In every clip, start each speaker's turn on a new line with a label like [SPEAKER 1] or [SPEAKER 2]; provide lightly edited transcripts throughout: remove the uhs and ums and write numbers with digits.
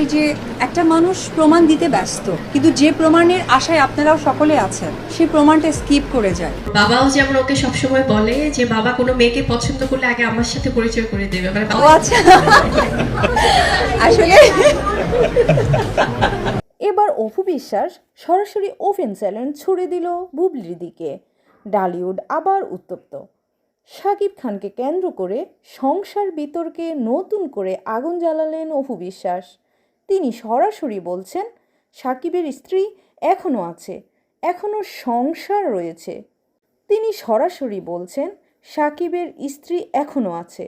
[SPEAKER 1] এই যে একটা মানুষ প্রমাণ দিতে ব্যস্ত, কিন্তু যে প্রমাণের আশায় আপনারাও সকলে আছেন সেই প্রমাণটা স্কিপ করে যায়।
[SPEAKER 2] বাবাও যেমন ওকে সবসময় বলে যে বাবা কোনো মেয়েকে পছন্দ করলে আগে আমার সাথে পরিচয় করে দেবে, মানে
[SPEAKER 1] ও আচ্ছা, আসলে
[SPEAKER 3] এবার অপু বিশ্বাস সরাসরি ওপেন চ্যালেঞ্জ ছুড়ে দিল বুবলির দিকে। ডালিউড আবার উত্তপ্ত। শাকিব খানকে কেন্দ্র করে সংসার বিতর্কে নতুন করে আগুন জ্বালালেন অপু বিশ্বাস। তিনি সরাসরি বলছেন শাকিবের স্ত্রী এখনও আছে, এখনও সংসার রয়েছে। তিনি সরাসরি বলছেন শাকিবের স্ত্রী এখনও আছে,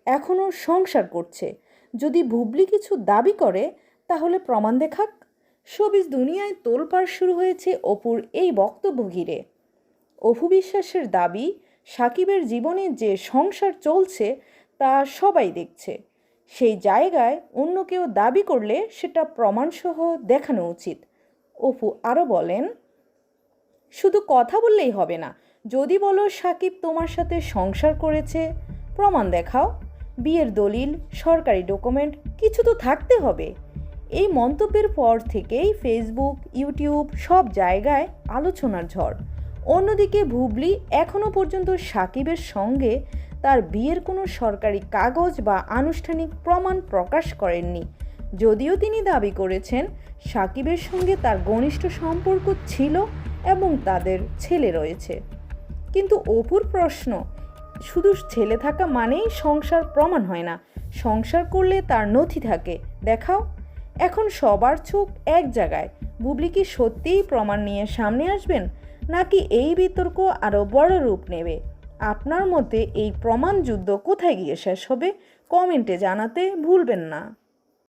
[SPEAKER 3] এখনও সংসার করছে। যদি বুবলি কিছু দাবি করে তাহলে প্রমাণ দেখাক। শোবিজ দুনিয়ায় তোলপাড় শুরু হয়েছে অপুর এই বক্তব্য ঘিরে। অপু বিশ্বাসের দাবি, শাকিবের জীবনে যে সংসার চলছে তা সবাই দেখছে। সেই জায়গায় অন্য কেউ দাবি করলে সেটা প্রমাণসহ দেখানো উচিত। অপু আরও বলেন, শুধু কথা বললেই হবে না। যদি বলো শাকিব তোমার সাথে সংসার করেছে, প্রমাণ দেখাও। বিয়ের দলিল, সরকারি ডকুমেন্ট কিছু তো থাকতে হবে। এই মন্তব্যের পর থেকেই ফেসবুক, ইউটিউব সব জায়গায় আলোচনার ঝড়। অন্যদিকে বুবলি এখনও পর্যন্ত শাকিবের সঙ্গে তার বিয়ের কোনো সরকারি কাগজ বা আনুষ্ঠানিক প্রমাণ প্রকাশ করেননি। যদিও তিনি দাবি করেছেন শাকিবের সঙ্গে তার ঘনিষ্ঠ সম্পর্ক ছিল এবং তাদের ছেলে রয়েছে। কিন্তু অপুর প্রশ্ন, শুধু ছেলে থাকা মানেই সংসার প্রমাণ হয় না। সংসার করলে তার নথি থাকে, দেখাও। এখন সবার চোখ এক জায়গায়। বুবলি কি সত্যিই প্রমাণ নিয়ে সামনে আসবেন, নাকি এই বিতর্ক আরও বড় রূপ নেবে? আপনার মতে এই প্রমাণ যুদ্ধ কোথায় গিয়ে শেষ হবে? কমেন্টে জানাতে ভুলবেন না।